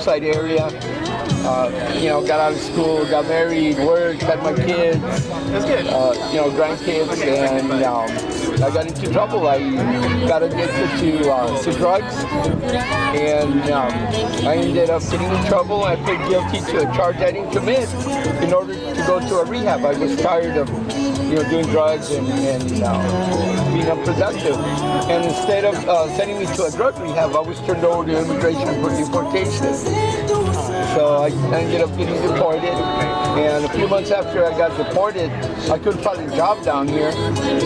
Riverside area. You know, got out of school, got married, worked, had my kids, you know, grandkids, and I got into trouble. I got addicted to drugs, and I ended up getting in trouble. I pled guilty to a charge I didn't commit in order to go to a rehab. I was tired of, you know, doing drugs and being unproductive. And instead of sending me to a drug rehab, I was turned over to immigration for deportation. So I ended up getting deported, and a few months after I got deported, I couldn't find a job down here,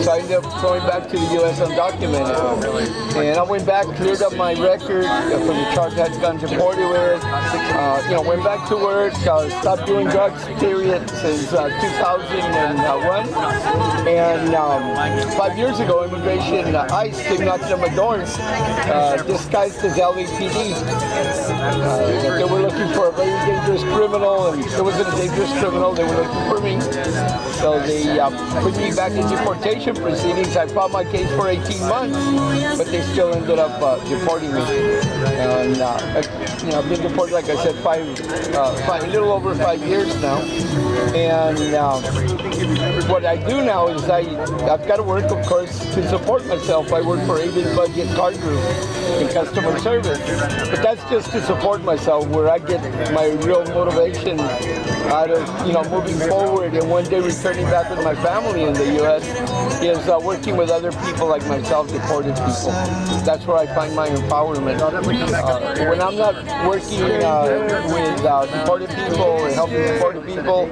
so I ended up going back to the U.S. undocumented. And I went back, cleared up my record from the charge I had gotten deported with, you know, went back to work, stopped doing drugs, period, since 2001. And 5 years ago, immigration, ICE came knocking on my doors, disguised as LAPD. They were looking for a very dangerous criminal, and it wasn't a dangerous criminal, they were looking for me. So they put me back in deportation proceedings. I fought my case for 18 months, but they still ended up deporting me. And you know, I've been deported, like I said, a little over 5 years now. And what I do now is I've got to work, of course, to support myself. I work for Avis Budget Car Group in customer service, but that's just to support myself, where I get my real motivation out of, you know, moving forward and one day returning back with my family in the U.S. is working with other people like myself, deported people. That's where I find my empowerment. When I'm not working with deported people and helping deported people,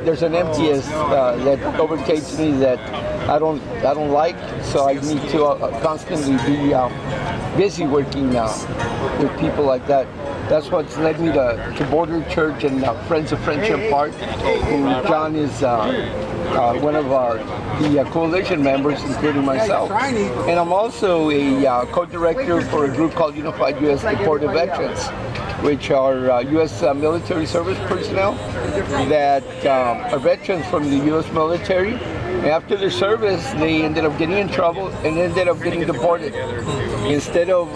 there's an emptiness that overtakes me that I don't like. So I need to constantly be busy working with people like that. That's what's led me to Border Church and Friends of Friendship Park, who John is one of the coalition members, including myself. And I'm also a co-director for a group called Unified U.S. Deported Veterans, which are U.S. military service personnel that are veterans from the U.S. military. After their service, they ended up getting in trouble and ended up getting deported. Instead of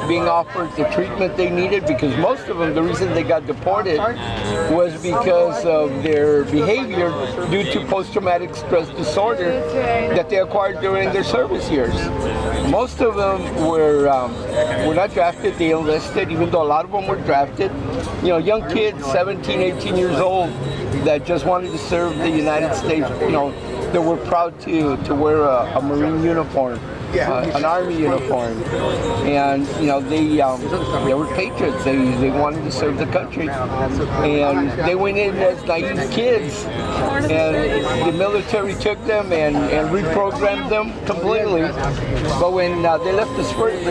being offered the treatment they needed, because most of them, the reason they got deported was because of their behavior due to post-traumatic stress disorder that they acquired during their service years. Most of them were not drafted, they enlisted, even though a lot of them were drafted. You know, young kids, 17, 18 years old, that just wanted to serve the United States, you know, that were proud to wear a Marine uniform, an Army uniform, and you know they were patriots. They wanted to serve the country, and they went in as naive kids, and the military took them and reprogrammed them completely. But when they left the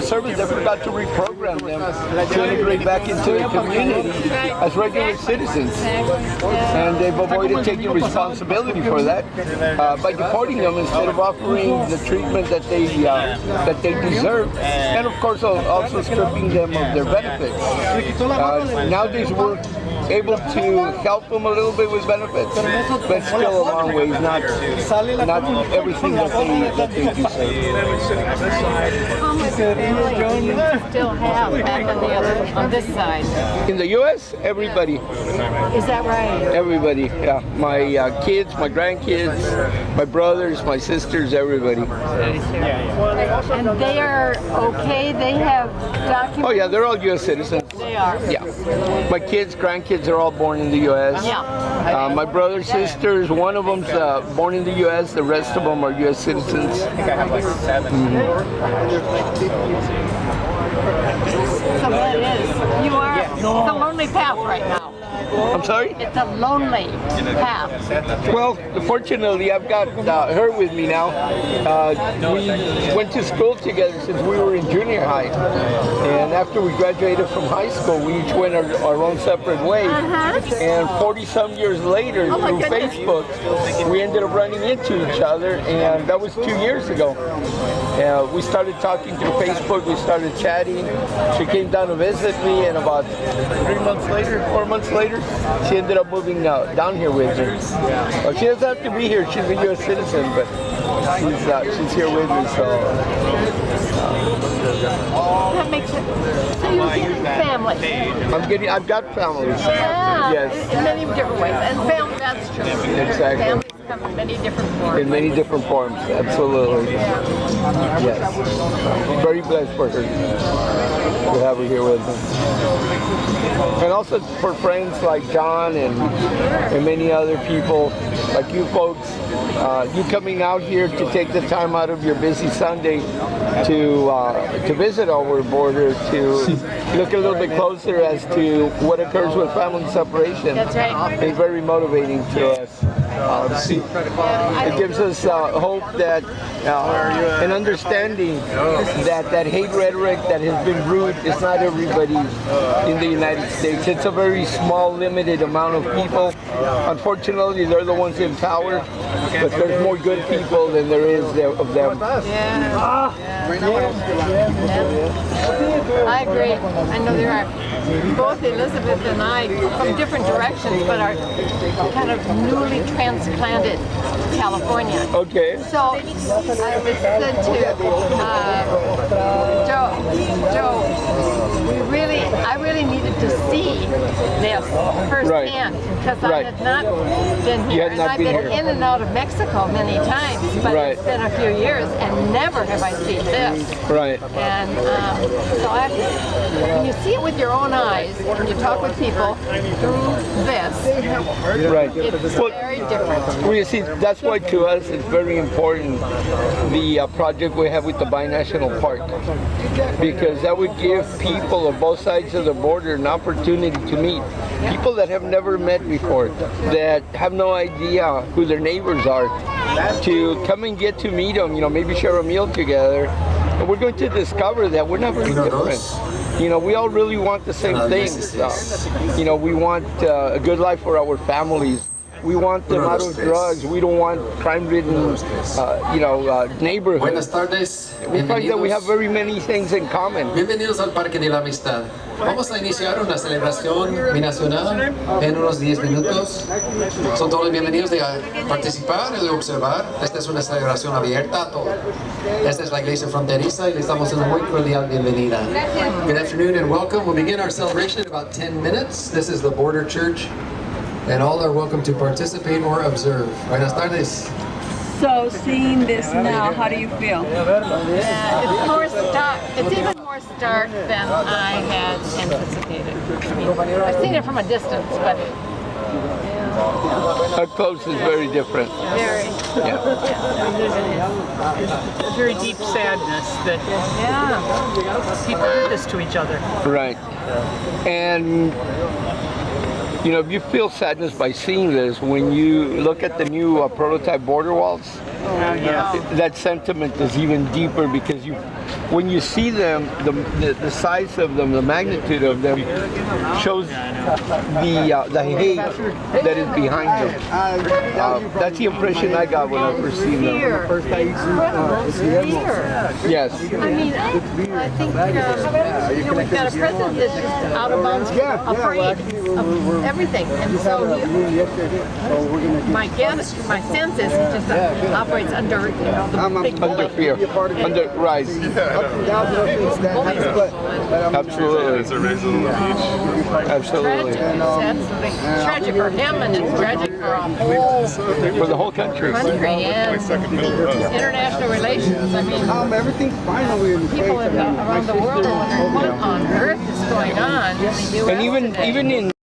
service, they forgot to reprogram them to integrate back into the community as regular citizens, and they've avoided taking responsibility for that. By deporting them instead of offering the treatment that they deserve, and of course also stripping them of their benefits. Nowadays we're able to help them a little bit with benefits, but still a long ways, not everything that they deserve. How much family do you still have back on this side? In the U.S., everybody. Is that right? Everybody, yeah. My kids, my grandkids, my brothers, my sisters, everybody. And they are okay? They have documents? Oh yeah, they're all U.S. citizens. They are? Yeah. My kids, grandkids are all born in the U.S. Yeah. My brothers, sisters, one of them's born in the U.S., the rest of them are U.S. citizens. I think I have like 7. So that is, you are, it's a lonely path right now. I'm sorry? It's a lonely path. Well, fortunately, I've got her with me now. We went to school together since we were in junior high. And after we graduated from high school, we each went our own separate ways. And 40-some years later, through Facebook, we ended up running into each other, and that was 2 years ago. We started talking through Facebook, we started chatting. She came down to visit me, and about 4 months later, she ended up moving down here with me. Well, she doesn't have to be here, she's a U.S. citizen, but she's here with me, so That makes it. So you're getting family. I've got families. Yeah. Yes. In many different ways. And family, that's true. Exactly. Families come in many different forms. In many different forms, absolutely. Yes. Very blessed for her to have her here with us. And also for friends like John and many other people, like you folks, you coming out here to take the time out of your busy Sunday to visit our border, to look a little bit closer as to what occurs with family separation. That's right. It's very motivating to us. It gives us hope that an understanding that hate rhetoric that has been brewed is not everybody in the United States. It's a very small, limited amount of people. Unfortunately, they're the ones in power, but there's more good people than there is of them. Yeah. I agree. I know there are both Elizabeth and I from different directions, but are kind of newly transplanted to California. Okay. So I said to Joe, I really needed to see this firsthand because I had not been here. And I've been in and out of Mexico many times, but it's been a few years and never have I seen this. Right. And so when you see it with your own eyes and you talk with people through this, it's very different. Well, you see, that's why to us it's very important the project we have with the Binational Park, because that would give people of both sides of the border an opportunity to meet people that have never met before, that have no idea who their neighbors are, to come and get to meet them, maybe share a meal together. And we're going to discover that we're not very different. We all really want the same things. We want a good life for our families. We want them out of drugs. We don't want crime-ridden, neighborhoods. Buenas tardes. We find that we have very many things in common. Bienvenidos al Parque de la Amistad. Vamos a iniciar una celebración binacional en unos 10 minutos. Son todos bienvenidos de participar y de observar. Esta es una celebración abierta a todos. Esta es la iglesia fronteriza y les damos una muy cordial bienvenida. Good afternoon and welcome. We'll begin our celebration in about 10 minutes. This is the Border Church, and all are welcome to participate or observe. Buenas tardes. So, seeing this now, how do you feel? It's more stark. It's even more stark than I had anticipated. I've seen it from a distance, but Up close is very different. very. Yeah. A very deep sadness that people do this to each other. Right. And you feel sadness by seeing this when you look at the new prototype border walls. That sentiment is even deeper because when you see them, the size of them, the magnitude of them, shows the hate that is behind them. That's the impression I got when I first seen them. Yes. I mean, I think we've got a president that's just out of bounds, afraid of everything, and so my sense is he just operates under the big Under fear, right. Absolutely. Absolutely. Tragic for him, and it's tragic for the whole country. And international relations. I mean, everything's fine over here. people around the world are wondering what on earth is going on in the U.S. And even today. in